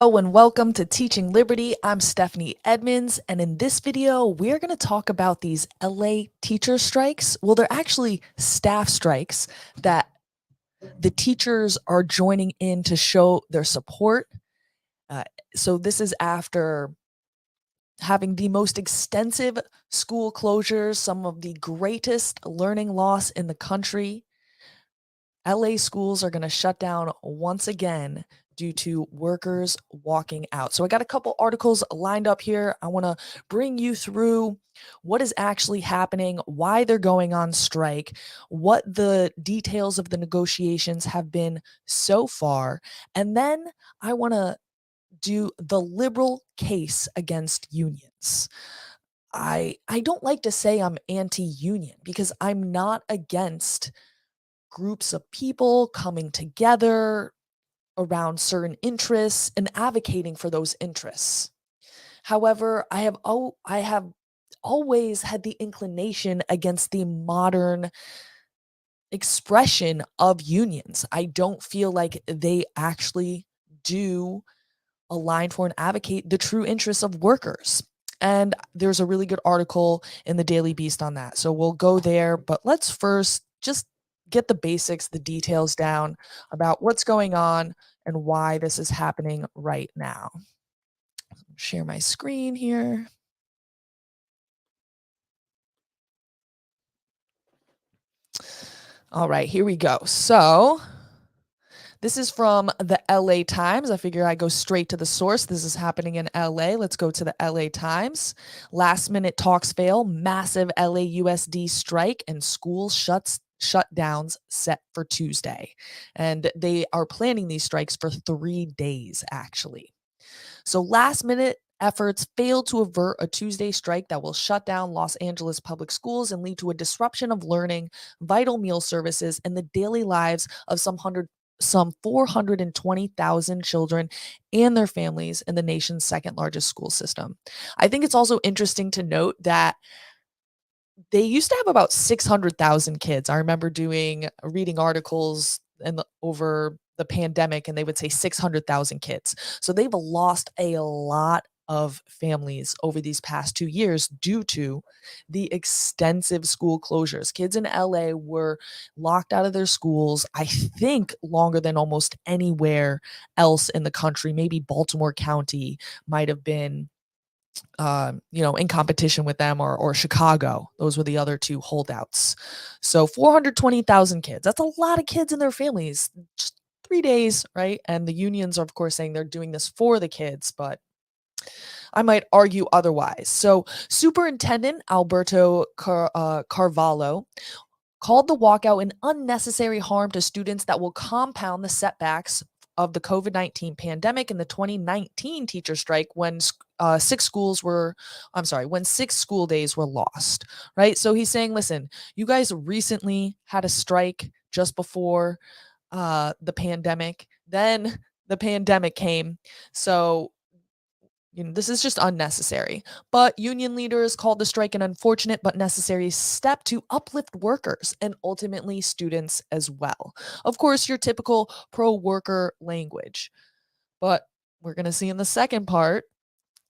Hello and welcome to Teaching Liberty. I'm Stephanie Edmonds, and in this video, we're going to talk about these LA teacher strikes. Well, they're actually staff strikes that the teachers are joining in to show their support. Uh, so, this is after having the most extensive school closures, some of the greatest learning loss in the country. LA schools are going to shut down once again due to workers walking out. So I got a couple articles lined up here. I want to bring you through what is actually happening, why they're going on strike, what the details of the negotiations have been so far, and then I want to do the liberal case against unions. I don't like to say I'm anti-union because I'm not against groups of people coming together around certain interests and advocating for those interests. However, I have always had the inclination against the modern expression of unions. I don't feel like they actually do align for and advocate the true interests of workers. And there's a really good article in the Daily Beast on that. So we'll go there, but let's first just get the basics, the details down about what's going on and why this is happening right now. Share my screen here. All right, here we go. So this is from the LA Times. I figure I go straight to the source. This is happening in LA. Let's go to the LA Times. Last minute talks fail, massive LAUSD strike, and school shutdowns set for Tuesday. And they are planning these strikes for 3 days, actually. So last minute efforts failed to avert a Tuesday strike that will shut down Los Angeles public schools and lead to a disruption of learning, vital meal services, and the daily lives of some 420,000 children and their families in the nation's second largest school system. I think it's also interesting to note that they used to have about 600,000 kids. I remember reading articles over the pandemic, and they would say 600,000 kids. So they've lost a lot of families over these past 2 years due to the extensive school closures. Kids in LA were locked out of their schools, I think longer than almost anywhere else in the country. Maybe Baltimore County might have been in competition with them, or Chicago. Those were the other two holdouts. So 420,000 kids. That's a lot of kids and their families. Just 3 days, right? And the unions are, of course, saying they're doing this for the kids, but I might argue otherwise. So Superintendent Alberto Carvalho called the walkout an unnecessary harm to students that will compound the setbacks of the COVID-19 pandemic and the 2019 teacher strike when when 6 school days were lost, right? So he's saying, listen, you guys recently had a strike just before the pandemic. Then the pandemic came. So this is just unnecessary. But union leaders called the strike an unfortunate but necessary step to uplift workers and ultimately students as well. Of course, your typical pro worker language. But we're going to see in the second part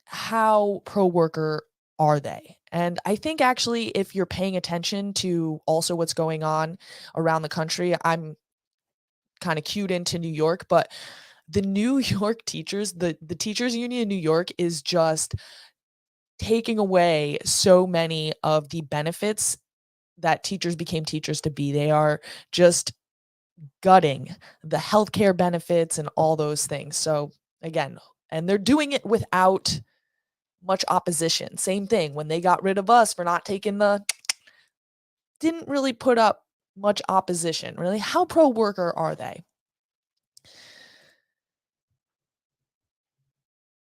how pro worker are they? And I think actually, if you're paying attention to also what's going on around the country, I'm kind of cued into New York, but the New York teachers, the teachers union in New York is just taking away so many of the benefits that teachers became teachers to be. They are just gutting the healthcare benefits and all those things. So again, and they're doing it without much opposition. Same thing when they got rid of us for not taking didn't really put up much opposition. Really, how pro worker are they?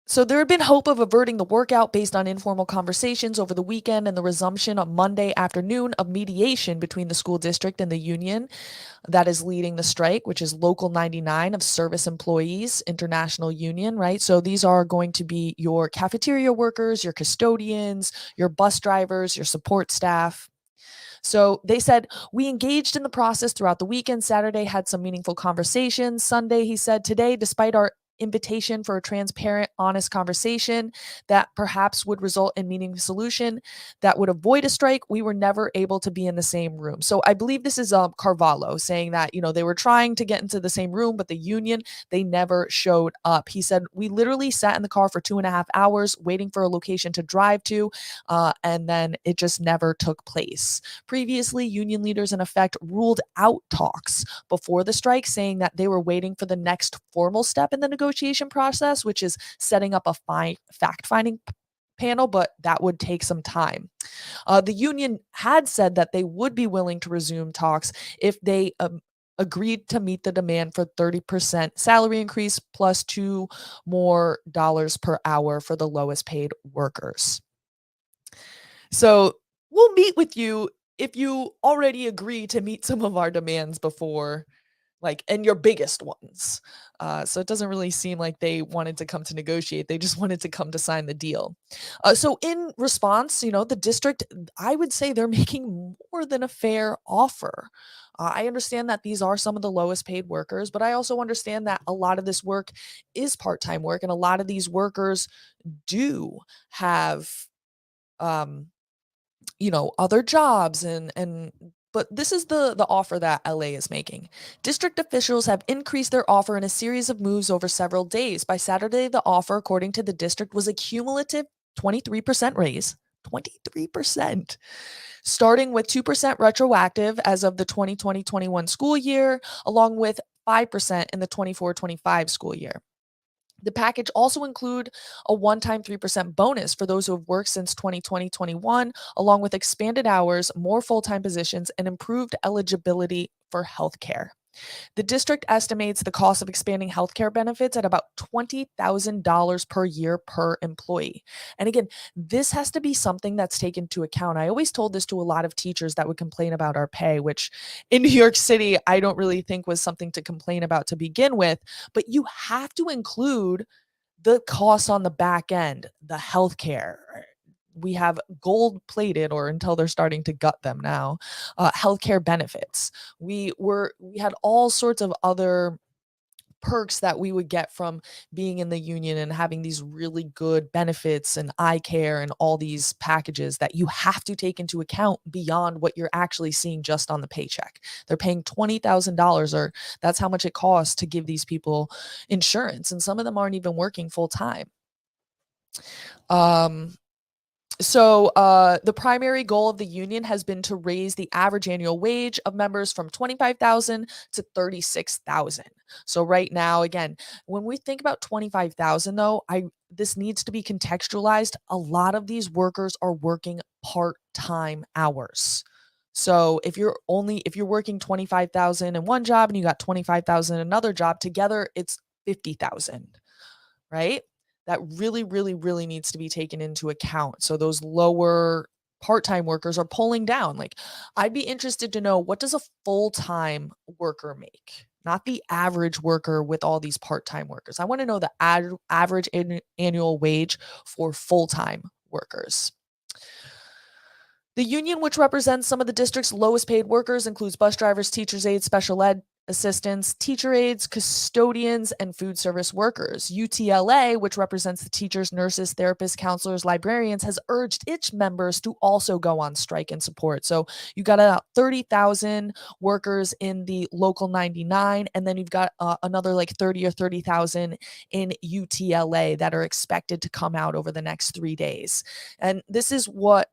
So there had been hope of averting the workout based on informal conversations over the weekend and the resumption on Monday afternoon of mediation between the school district and the union that is leading the strike, which is Local 99 of Service Employees International Union, right? So these are going to be your cafeteria workers, your custodians, your bus drivers, your support staff. So they said, we engaged in the process throughout the weekend. Saturday had some meaningful conversations. Sunday, he said, today, despite our invitation for a transparent, honest conversation that perhaps would result in meaningful solution that would avoid a strike, we were never able to be in the same room. So I believe this is Carvalho saying that, they were trying to get into the same room, but the union, they never showed up. He said, we literally sat in the car for 2.5 hours waiting for a location to drive to, and then it just never took place. Previously, union leaders in effect ruled out talks before the strike, saying that they were waiting for the next formal step in the negotiation process, which is setting up a fact finding panel, but that would take some time. The union had said that they would be willing to resume talks if they agreed to meet the demand for 30% salary increase plus $2 more per hour for the lowest paid workers. So we'll meet with you if you already agree to meet some of our demands before, and your biggest ones. So it doesn't really seem like they wanted to come to negotiate. They just wanted to come to sign the deal. So in response, the district, I would say they're making more than a fair offer. I understand that these are some of the lowest paid workers, but I also understand that a lot of this work is part time work, and a lot of these workers do have um, other jobs and but this is the offer that LA is making. District officials have increased their offer in a series of moves over several days. By Saturday, the offer, according to the district, was a cumulative 23% raise. 23%. Starting with 2% retroactive as of the 2020-21 school year, along with 5% in the 24-25 school year. The package also include a one-time 3% bonus for those who have worked since 2020-21, along with expanded hours, more full-time positions, and improved eligibility for healthcare. The district estimates the cost of expanding healthcare benefits at about $20,000 per year per employee. And again, this has to be something that's taken into account. I always told this to a lot of teachers that would complain about our pay, which in New York City, I don't really think was something to complain about to begin with, but you have to include the costs on the back end, the healthcare. We have gold plated, or until they're starting to gut them now, healthcare benefits. We had all sorts of other perks that we would get from being in the union and having these really good benefits and eye care and all these packages that you have to take into account beyond what you're actually seeing just on the paycheck. They're paying $20,000, or that's how much it costs to give these people insurance, and some of them aren't even working full time. Um, so the primary goal of the union has been to raise the average annual wage of members from 25,000 to 36,000. So right now, again, when we think about 25,000 though, this needs to be contextualized. A lot of these workers are working part-time hours. So if you're working 25,000 in one job and you got 25,000 in another job, together it's 50,000, right? That really, really, really needs to be taken into account. So those lower part-time workers are pulling down. I'd be interested to know, what does a full-time worker make? Not the average worker with all these part-time workers. I want to know the average annual wage for full-time workers. The union, which represents some of the district's lowest paid workers, includes bus drivers, teachers' aides, special ed assistants, teacher aides, custodians, and food service workers. UTLA, which represents the teachers, nurses, therapists, counselors, librarians, has urged its members to also go on strike and support. So you got about 30,000 workers in the local 99, and then you've got another 30 or 30,000 in UTLA that are expected to come out over the next 3 days. And this is what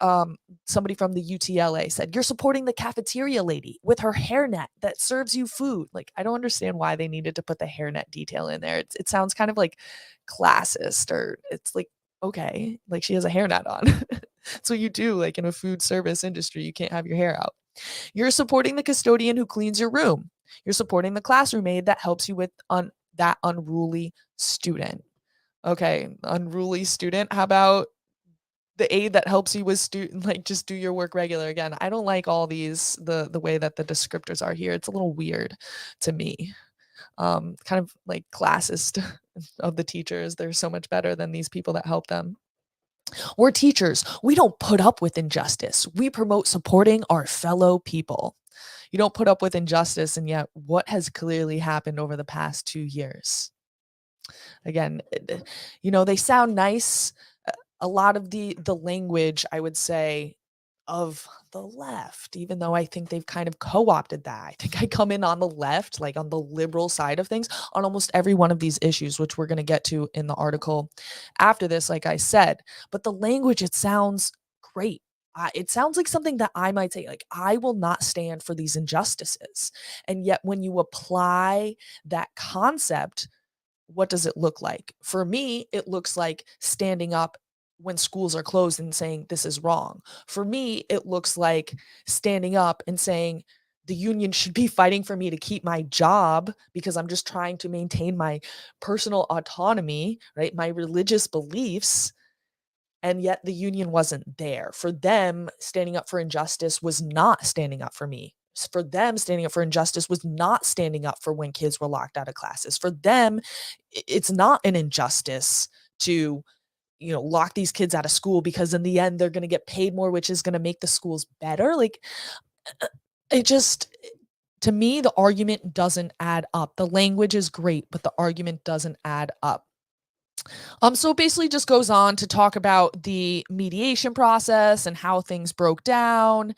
somebody from the UTLA said. You're supporting the cafeteria lady with her hairnet that serves you food. I don't understand why they needed to put the hairnet detail in there. It sounds kind of classist, or it's okay, she has a hairnet on. That's what you do, in a food service industry. You can't have your hair out. You're supporting the custodian who cleans your room. You're supporting the classroom aide that helps you with that unruly student. Okay, unruly student. How about the aide that helps you with student, just do your work regular? Again, I don't like all these, the way that the descriptors are here. It's a little weird to me. Kind of classist of the teachers. They're so much better than these people that help them. We're teachers. We don't put up with injustice. We promote supporting our fellow people. You don't put up with injustice, and yet what has clearly happened over the past 2 years? Again, they sound nice. A lot of the language, I would say, of the left, even though I think they've kind of co-opted that. I think I come in on the left, like on the liberal side of things, on almost every one of these issues, which we're going to get to in the article after this, like I said. But the language, it sounds great. It sounds like something that I might say, like, I will not stand for these injustices. And yet, when you apply that concept, what does it look like? For me, it looks like standing up when schools are closed and saying, this is wrong. For me, it looks like standing up and saying, the union should be fighting for me to keep my job because I'm just trying to maintain my personal autonomy, right? My religious beliefs. And yet the union wasn't there. For them, standing up for injustice was not standing up for me. For them, standing up for injustice was not standing up for when kids were locked out of classes. For them, it's not an injustice to, lock these kids out of school because in the end they're going to get paid more, which is going to make the schools better. Like, it just, to me, the argument doesn't add up. The language is great, but the argument doesn't add up. So it basically just goes on to talk about the mediation process and how things broke down.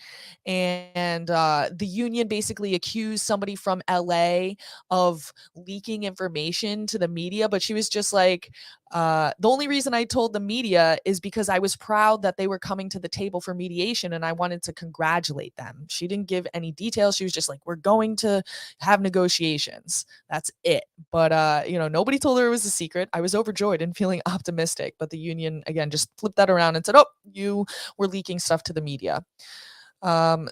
And the union basically accused somebody from LA of leaking information to the media, but she was just like, the only reason I told the media is because I was proud that they were coming to the table for mediation and I wanted to congratulate them. She didn't give any details. She was just like, we're going to have negotiations. That's it. But nobody told her it was a secret. I was overjoyed and feeling optimistic, but the union again just flipped that around and said, "Oh, you were leaking stuff to the media." Um,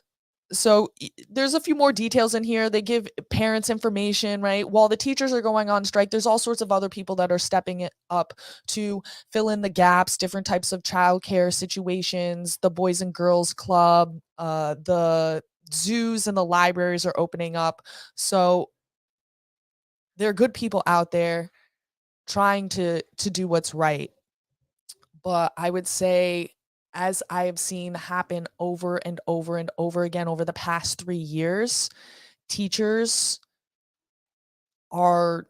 there's a few more details in here. They give parents information, right? While the teachers are going on strike, there's all sorts of other people that are stepping it up to fill in the gaps, different types of childcare situations, the Boys and Girls Club, the zoos and the libraries are opening up. So there are good people out there trying to do what's right. But I would say, as I have seen happen over and over and over again over the past 3 years, teachers are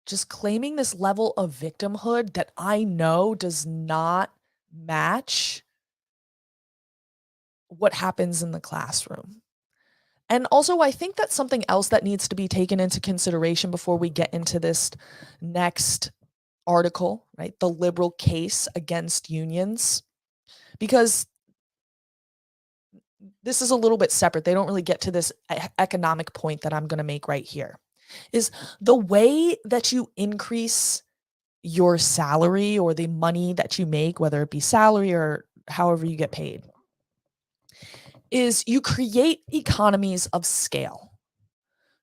just claiming this level of victimhood that I know does not match what happens in the classroom. And also, I think that's something else that needs to be taken into consideration before we get into this next article, right? The liberal case against unions, because this is a little bit separate. They don't really get to this economic point that I'm going to make right here. Is the way that you increase your salary or the money that you make, whether it be salary or however you get paid, is you create economies of scale.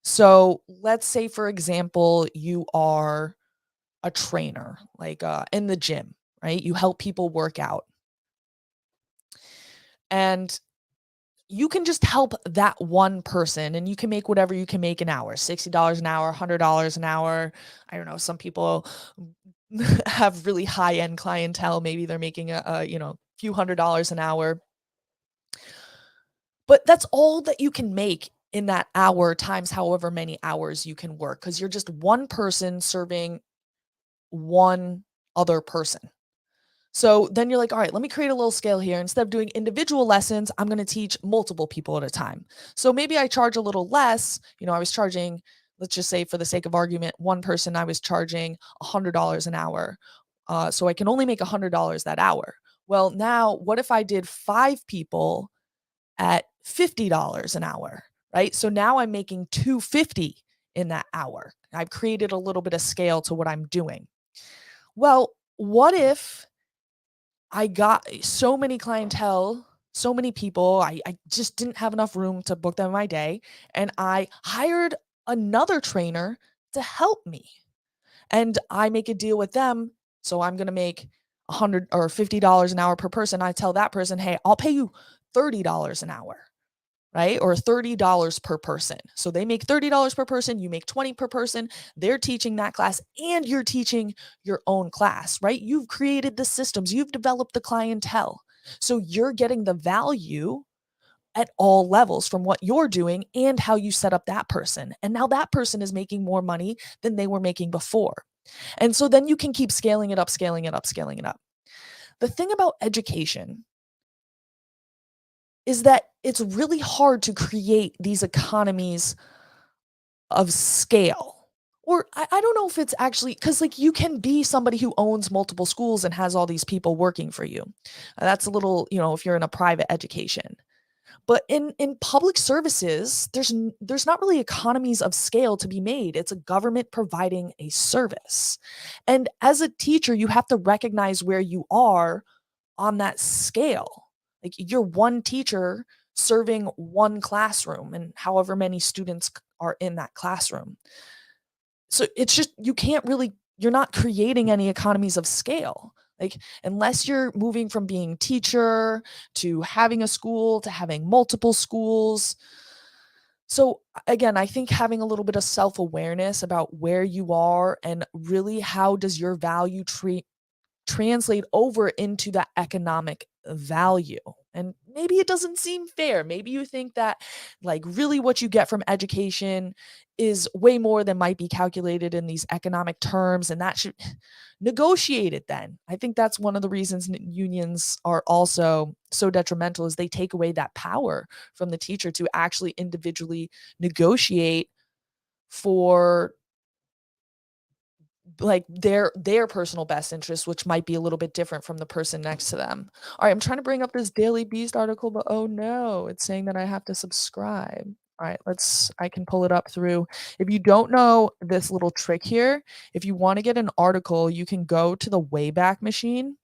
So let's say, for example, you are a trainer, like in the gym, right? You help people work out. And you can just help that one person and you can make whatever you can make an hour, $60 an hour, $100 an hour. I don't know. Some people have really high end clientele. Maybe they're making a few $100s an hour, but that's all that you can make in that hour times however many hours you can work. Cause you're just one person serving one other person. So then you're like, all right, let me create a little scale here. Instead of doing individual lessons, I'm going to teach multiple people at a time. So maybe I charge a little less. I was charging, let's just say for the sake of argument, one person, I was charging $100 an hour. So I can only make $100 that hour. Well, now what if I did 5 people at $50 an hour, right? So now I'm making $250 in that hour. I've created a little bit of scale to what I'm doing. Well, what if I got so many clientele, so many people, I just didn't have enough room to book them in my day, and I hired another trainer to help me, and I make a deal with them, so I'm gonna make 100 or $50 an hour per person. I tell that person, "Hey, I'll pay you $30 an hour." Right? Or $30 per person. So they make $30 per person, you make 20 per person. They're teaching that class and you're teaching your own class, right? You've created the systems, you've developed the clientele. So you're getting the value at all levels from what you're doing and how you set up that person. And now that person is making more money than they were making before. And so then you can keep scaling it up, scaling it up, scaling it up. The thing about education is that it's really hard to create these economies of scale. Or I don't know if it's actually because like you can be somebody who owns multiple schools and has all these people working for you. That's a little, if you're in a private education. But in public services, there's not really economies of scale to be made. It's a government providing a service. And as a teacher, you have to recognize where you are on that scale. Like you're one teacher serving one classroom and however many students are in that classroom. So it's just you're not creating any economies of scale. Like unless you're moving from being teacher to having a school to having multiple schools. So again, I think having a little bit of self-awareness about where you are and really how does your value translate over into that economic value. And maybe it doesn't seem fair. Maybe you think that like really what you get from education is way more than might be calculated in these economic terms and that should negotiate it then. I think that's one of the reasons unions are also so detrimental is they take away that power from the teacher to actually individually negotiate for like their personal best interest, which might be a little bit different from the person next to them. All right, I'm trying to bring up this Daily Beast article, but oh no, it's saying that I have to subscribe. All right, I can pull it up through. If you don't know this little trick here, if you want to get an article, you can go to the Wayback Machine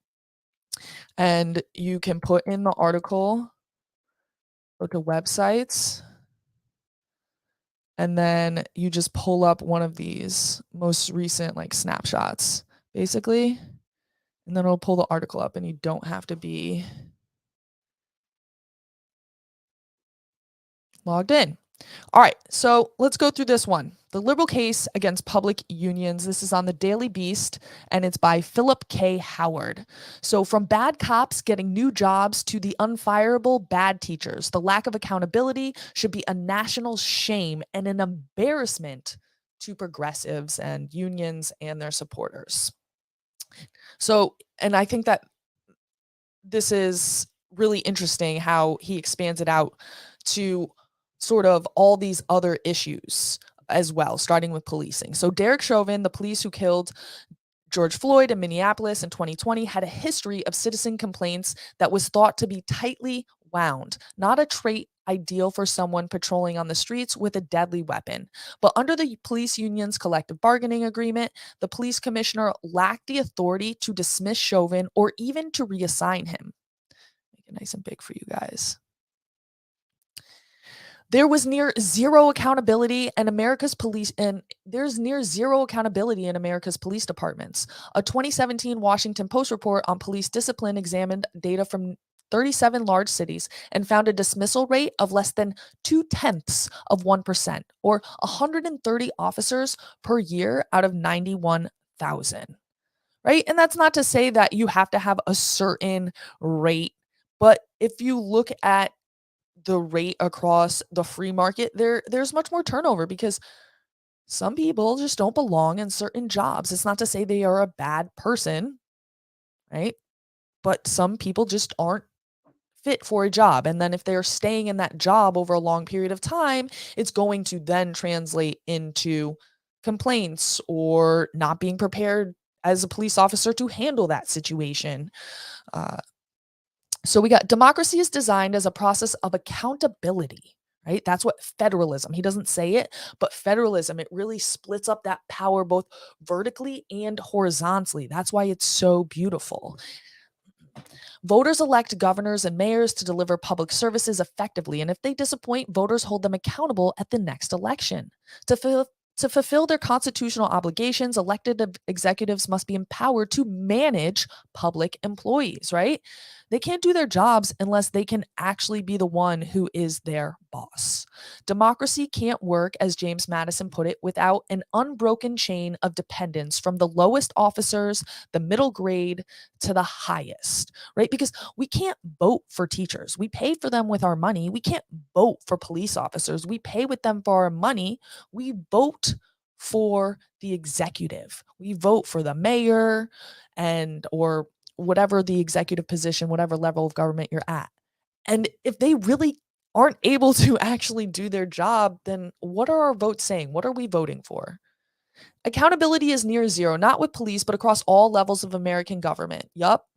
and you can put in the article, go to websites, and then you just pull up one of these most recent like snapshots, basically. And then it'll pull the article up and you don't have to be logged in. All right, so let's go through this one. The liberal case against public unions. This is on the Daily Beast and it's by Philip K. Howard. So, from bad cops getting new jobs to the unfireable bad teachers, the lack of accountability should be a national shame and an embarrassment to progressives and unions and their supporters. So, and I think that this is really interesting how he expands it out to sort of all these other issues as well, starting with policing. So Derek Chauvin, the police who killed George Floyd in Minneapolis in 2020, had a history of citizen complaints that was thought to be tightly wound, not a trait ideal for someone patrolling on the streets with a deadly weapon. But under the police union's collective bargaining agreement, the police commissioner lacked the authority to dismiss Chauvin or even to reassign him. Make it nice and big for you guys. There was near zero accountability in America's police, and there's near zero accountability in America's police departments. A 2017 Washington Post report on police discipline examined data from 37 large cities and found a dismissal rate of less than 0.2%, or 130 officers per year out of 91,000. Right? And that's not to say that you have to have a certain rate, but if you look at the rate across the free market, there's much more turnover because some people just don't belong in certain jobs. It's not to say they are a bad person, right? But some people just aren't fit for a job. And then if they're staying in that job over a long period of time, it's going to then translate into complaints or not being prepared as a police officer to handle that situation. Uh, So we got democracy is designed as a process of accountability, right? That's what federalism, he doesn't say it, but federalism, it really splits up that power both vertically and horizontally. That's why it's so beautiful. Voters elect governors and mayors to deliver public services effectively, and if they disappoint, voters hold them accountable at the next election. To fulfill their constitutional obligations, elected executives must be empowered to manage public employees, right? They can't do their jobs unless they can actually be the one who is their boss. Democracy can't work, as James Madison put it, without an unbroken chain of dependence from the lowest officers, the middle grade, to the highest, right? Because we can't vote for teachers. We pay for them with our money. We can't vote for police officers. We pay with them for our money. We vote for the executive. We vote for the mayor and or whatever the executive position, whatever level of government you're at. And if they really aren't able to actually do their job, then what are our votes saying? What are we voting for? Accountability is near zero, not with police, but across all levels of American government. Yup.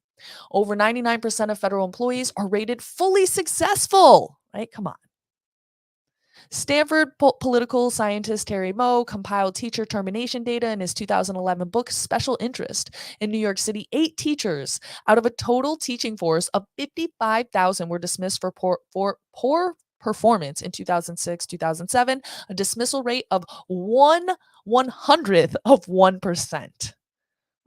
Over 99% of federal employees are rated fully successful. Right? Come on. Stanford political scientist Terry Moe compiled teacher termination data in his 2011 book Special Interest. In New York City, 8 teachers out of a total teaching force of 55,000 were dismissed for poor performance in 2006, 2007, a dismissal rate of 1/100th of 1%,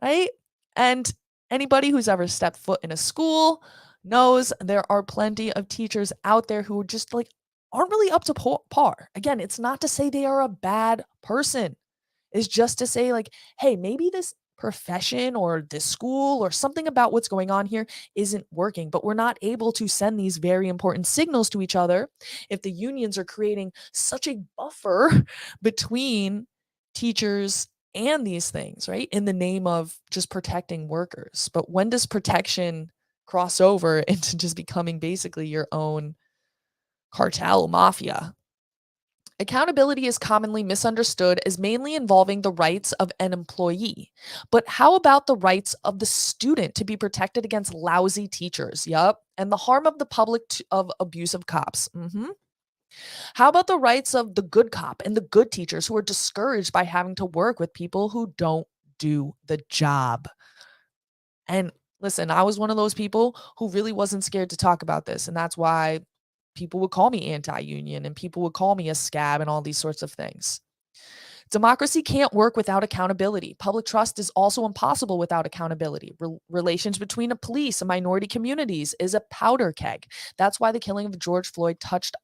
right? And anybody who's ever stepped foot in a school knows there are plenty of teachers out there who just like aren't really up to par. Again, it's not to say they are a bad person. It's just to say like, hey, maybe this profession or this school or something about what's going on here isn't working, but we're not able to send these very important signals to each other if the unions are creating such a buffer between teachers and these things, right? In the name of just protecting workers. But when does protection cross over into just becoming basically your own cartel mafia? Accountability is commonly misunderstood as mainly involving the rights of an employee. But how about the rights of the student to be protected against lousy teachers? Yup. And the harm of the public of abusive cops. How about the rights of the good cop and the good teachers who are discouraged by having to work with people who don't do the job? And listen, I was one of those people who really wasn't scared to talk about this. And that's why people would call me anti union and people would call me a scab and all these sorts of things. Democracy can't work without accountability. Public trust is also impossible without accountability. Relations between the police and minority communities is a powder keg. That's why the killing of George Floyd touched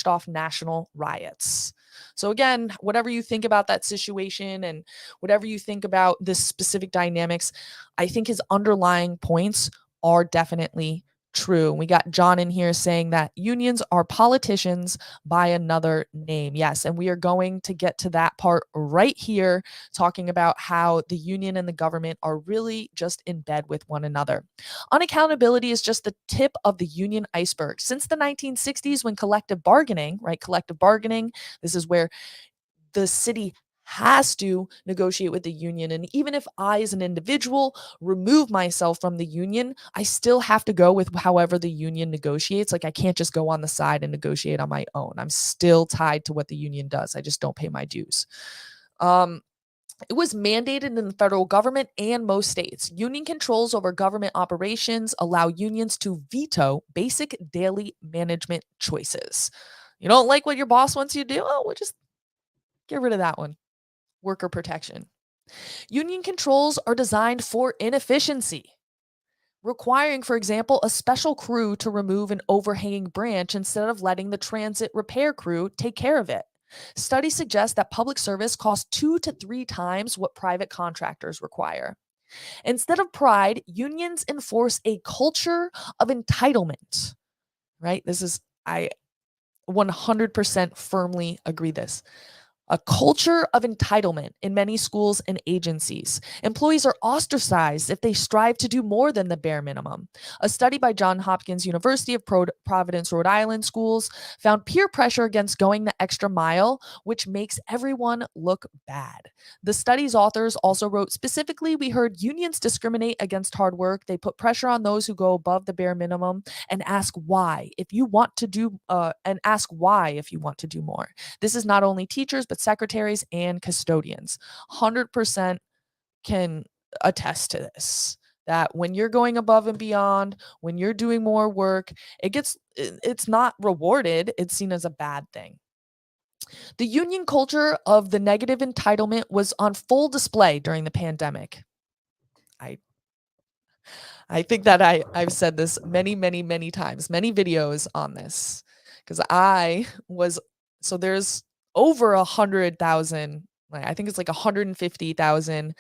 off national riots. So again, whatever you think about that situation and whatever you think about this specific dynamics, I think his underlying points are definitely true. We got John in here saying that unions are politicians by another name. Yes, and we are going to get to that part right here, talking about how the union and the government are really just in bed with one another. Unaccountability is just the tip of the union iceberg. Since the 1960s, when collective bargaining, right, collective bargaining, this is where the city has to negotiate with the union. And even if I, as an individual, remove myself from the union, I still have to go with however the union negotiates. Like, I can't just go on the side and negotiate on my own. I'm still tied to what the union does. I just don't pay my dues. It was mandated in the federal government and most states. Union controls over government operations allow unions to veto basic daily management choices. You don't like what your boss wants you to do? Oh, we'll just get rid of that one. Worker protection. Union controls are designed for inefficiency, requiring, for example, a special crew to remove an overhanging branch instead of letting the transit repair crew take care of it. Studies suggest that public service costs 2 to 3 times what private contractors require. Instead of pride, unions enforce a culture of entitlement, right? I 100% firmly agree this. A culture of entitlement in many schools and agencies. Employees are ostracized if they strive to do more than the bare minimum. A study by Johns Hopkins University of Providence, Rhode Island schools found peer pressure against going the extra mile, which makes everyone look bad. The study's authors also wrote specifically, we heard unions discriminate against hard work. They put pressure on those who go above the bare minimum and ask why if you want to do more. This is not only teachers, but secretaries and custodians. 100% can attest to this. That when you're going above and beyond, when you're doing more work, it's not rewarded, it's seen as a bad thing. The union culture of the negative entitlement was on full display during the pandemic. I I think that I've said this many, many, many times, many videos on this, because I was so there's over 100,000, like, I think it's like 150,000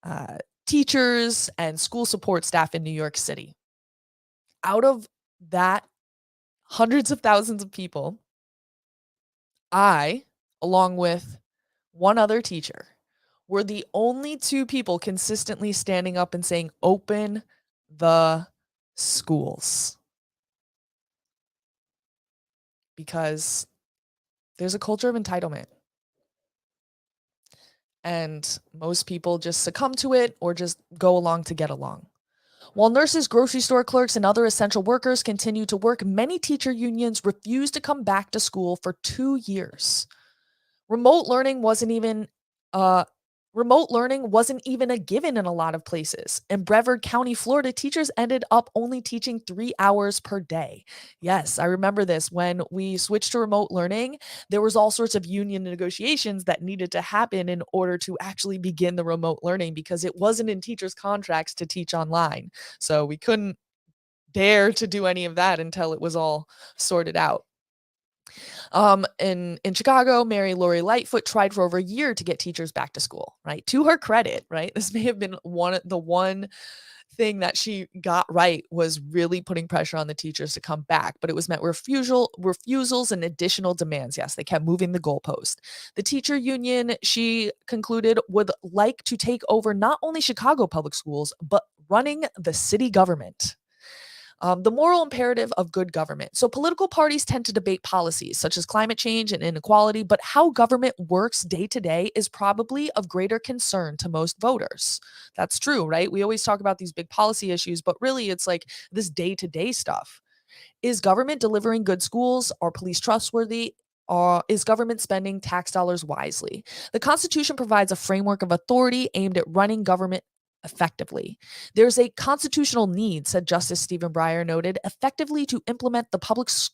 uh, teachers and school support staff in New York City. Out of that hundreds of thousands of people, I, along with one other teacher were the only two people consistently standing up and saying, "Open the schools," because there's a culture of entitlement, and most people just succumb to it or just go along to get along. While nurses, grocery store clerks, and other essential workers continue to work, many teacher unions refuse to come back to school for 2 years. Remote learning wasn't even uh, Remote learning wasn't even a given in a lot of places. In Brevard County, Florida, teachers ended up only teaching 3 hours per day. Yes, I remember this. When we switched to remote learning, there was all sorts of union negotiations that needed to happen in order to actually begin the remote learning because it wasn't in teachers' contracts to teach online. So we couldn't dare to do any of that until it was all sorted out. In Chicago, Mary Lori Lightfoot tried for over a year to get teachers back to school, right? To her credit, right? This may have been one thing that she got right was really putting pressure on the teachers to come back, but it was met with refusals and additional demands. Yes, they kept moving the goalpost. The teacher union, she concluded, would like to take over not only Chicago public schools, but running the city government. The moral imperative of good government. So, political parties tend to debate policies such as climate change and inequality, but how government works day to day is probably of greater concern to most voters. That's true, right? We always talk about these big policy issues, but really it's like this day to day stuff. Is government delivering good schools? Are police trustworthy? Is government spending tax dollars wisely? The Constitution provides a framework of authority aimed at running government effectively. There's a constitutional need, said Justice Stephen Breyer noted, dem- effectively to implement the public's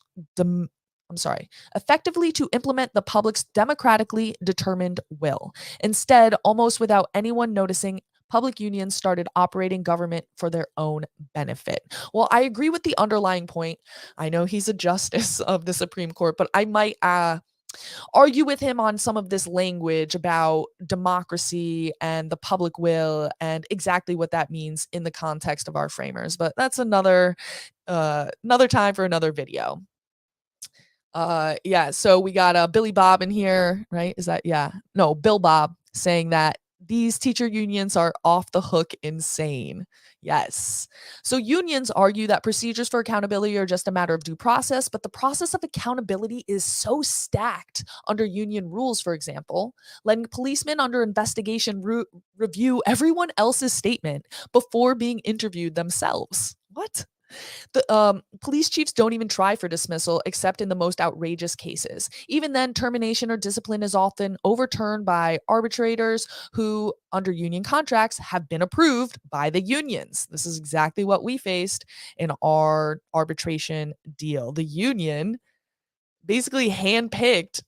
democratically determined will. Instead, almost without anyone noticing, public unions started operating government for their own benefit. Well, I agree with the underlying point. I know he's a justice of the Supreme Court, but I might argue with him on some of this language about democracy and the public will and exactly what that means in the context of our framers. But that's another time for another video. Yeah, so we got Billy Bob in here, right? Is that yeah? No, Bill Bob saying that these teacher unions are off the hook insane. Yes. So unions argue that procedures for accountability are just a matter of due process, but the process of accountability is so stacked under union rules, for example, letting policemen under investigation review everyone else's statement before being interviewed themselves. What? The police chiefs don't even try for dismissal except in the most outrageous cases. Even then, termination or discipline is often overturned by arbitrators who, under union contracts, have been approved by the unions. This is exactly what we faced in our arbitration deal. The union basically handpicked,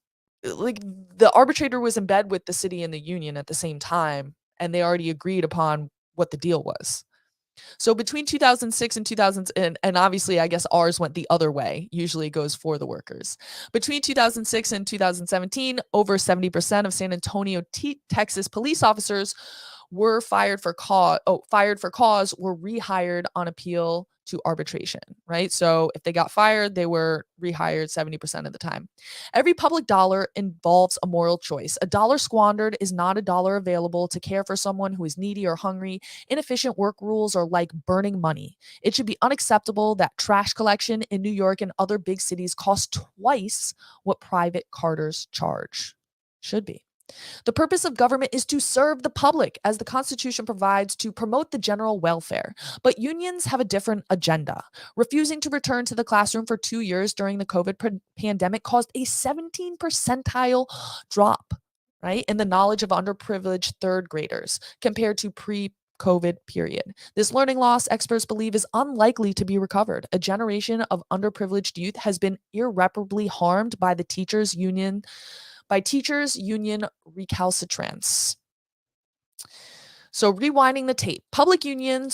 like, the arbitrator was in bed with the city and the union at the same time, and they already agreed upon what the deal was. So between 2006 and 2000, and obviously, I guess ours went the other way. Usually it goes for the workers. Between 2006 and 2017, over 70% of San Antonio, Texas police officers were fired for cause, were rehired on appeal to arbitration, right? So if they got fired, they were rehired 70% of the time. Every public dollar involves a moral choice. A dollar squandered is not a dollar available to care for someone who is needy or hungry. Inefficient work rules are like burning money. It should be unacceptable that trash collection in New York and other big cities costs twice what private carters charge. Should be. The purpose of government is to serve the public, as the Constitution provides, to promote the general welfare. But unions have a different agenda. Refusing to return to the classroom for 2 years during the COVID pandemic caused a 17 percentile drop, right, in the knowledge of underprivileged third graders compared to pre-COVID period. This learning loss, experts believe, is unlikely to be recovered. A generation of underprivileged youth has been irreparably harmed by teachers union recalcitrance. So rewinding the tape, public union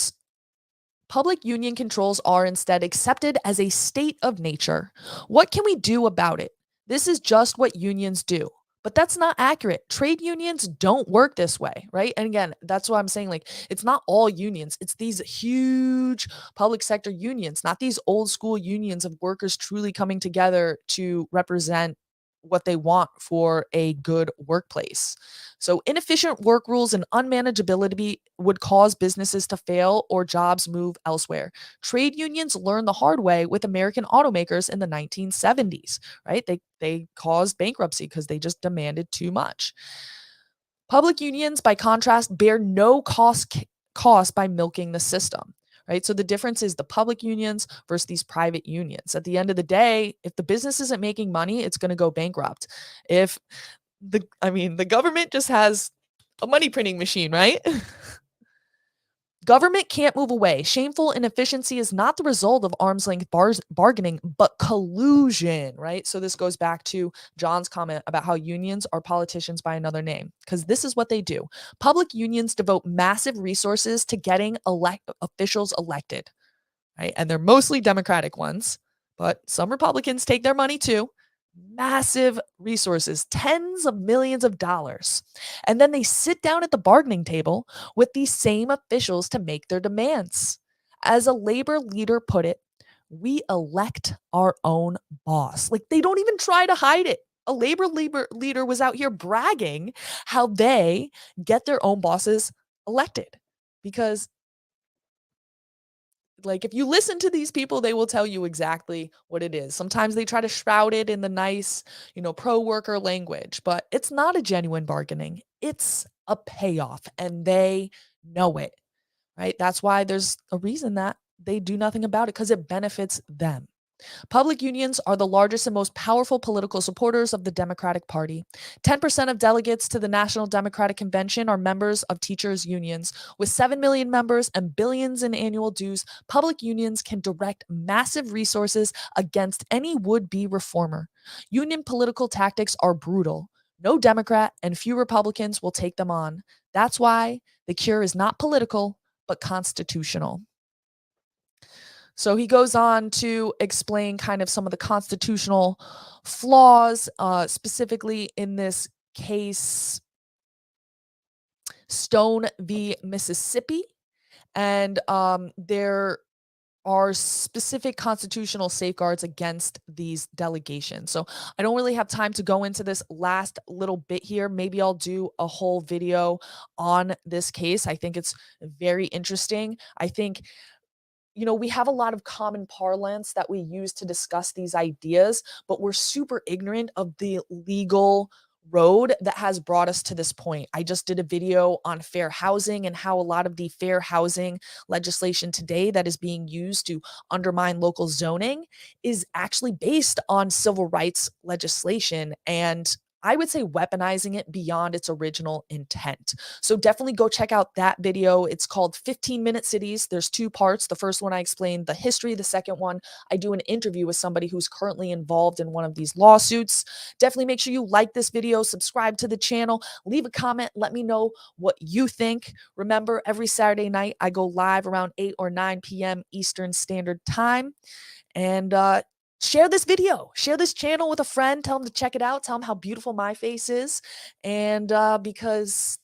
controls are instead accepted as a state of nature. What can we do about it? This is just what unions do. But that's not accurate. Trade unions don't work this way, right? And again, that's what I'm saying. Like, it's not all unions. It's these huge public sector unions, not these old school unions of workers truly coming together to represent what they want for a good workplace. So, inefficient work rules and unmanageability would cause businesses to fail or jobs move elsewhere. Trade unions learned the hard way with American automakers in the 1970s, right? They caused bankruptcy because they just demanded too much. Public unions, by contrast, bear no cost by milking the system, right? So the difference is the public unions versus these private unions. At the end of the day, if the business isn't making money, it's going to go bankrupt. If the government just has a money printing machine, right? Government can't move away. Shameful inefficiency is not the result of arm's length bargaining, but collusion, right? So this goes back to John's comment about how unions are politicians by another name, because this is what they do. Public unions devote massive resources to getting officials elected, right? And they're mostly Democratic ones, but some Republicans take their money too. Massive resources, tens of millions of dollars. And then they sit down at the bargaining table with these same officials to make their demands. As a labor leader put it, we elect our own boss. Like they don't even try to hide it. A labor leader was out here bragging how they get their own bosses elected because like if you listen to these people, they will tell you exactly what it is. Sometimes they try to shroud it in the nice, pro worker language, but it's not a genuine bargaining. It's a payoff and they know it, right? That's why there's a reason that they do nothing about it because it benefits them. Public unions are the largest and most powerful political supporters of the Democratic Party. 10% of delegates to the National Democratic Convention are members of teachers' unions. With 7 million members and billions in annual dues, public unions can direct massive resources against any would be reformer. Union political tactics are brutal. No Democrat and few Republicans will take them on. That's why the cure is not political, but constitutional. So he goes on to explain kind of some of the constitutional flaws, specifically in this case, Stone v. Mississippi. And there are specific constitutional safeguards against these delegations. So I don't really have time to go into this last little bit here. Maybe I'll do a whole video on this case. I think it's very interesting. I think we have a lot of common parlance that we use to discuss these ideas, but we're super ignorant of the legal road that has brought us to this point. I just did a video on fair housing and how a lot of the fair housing legislation today that is being used to undermine local zoning is actually based on civil rights legislation and I would say weaponizing it beyond its original intent. So definitely go check out that video. It's called 15-Minute Cities. There's two parts. The first one I explained the history. The second one, I do an interview with somebody who's currently involved in one of these lawsuits. Definitely make sure you like this video, subscribe to the channel, leave a comment, let me know what you think. Remember, every Saturday night, I go live around 8 or 9 p.m. Eastern Standard Time. And share this video, share this channel with a friend, tell them to check it out, tell them how beautiful my face is. And because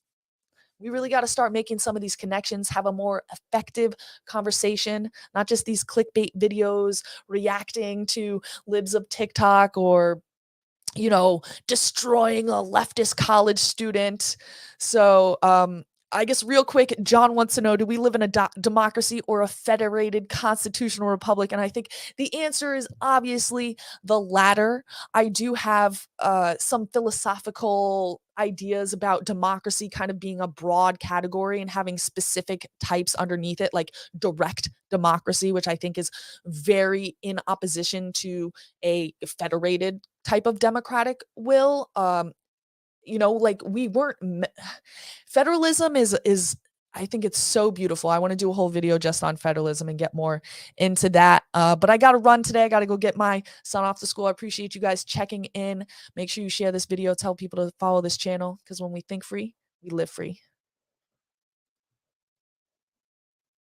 we really got to start making some of these connections, have a more effective conversation, not just these clickbait videos reacting to libs of TikTok or destroying a leftist college student. So, I guess real quick, John wants to know, do we live in a democracy or a federated constitutional republic? And I think the answer is obviously the latter. I do have some philosophical ideas about democracy kind of being a broad category and having specific types underneath it, like direct democracy, which I think is very in opposition to a federated type of democratic will. Like we weren't federalism is I think it's so beautiful. I want to do a whole video just on federalism and get more into that. But I got to run today. I got to go get my son off to school. I appreciate you guys checking in. Make sure you share this video. Tell people to follow this channel because when we think free, we live free.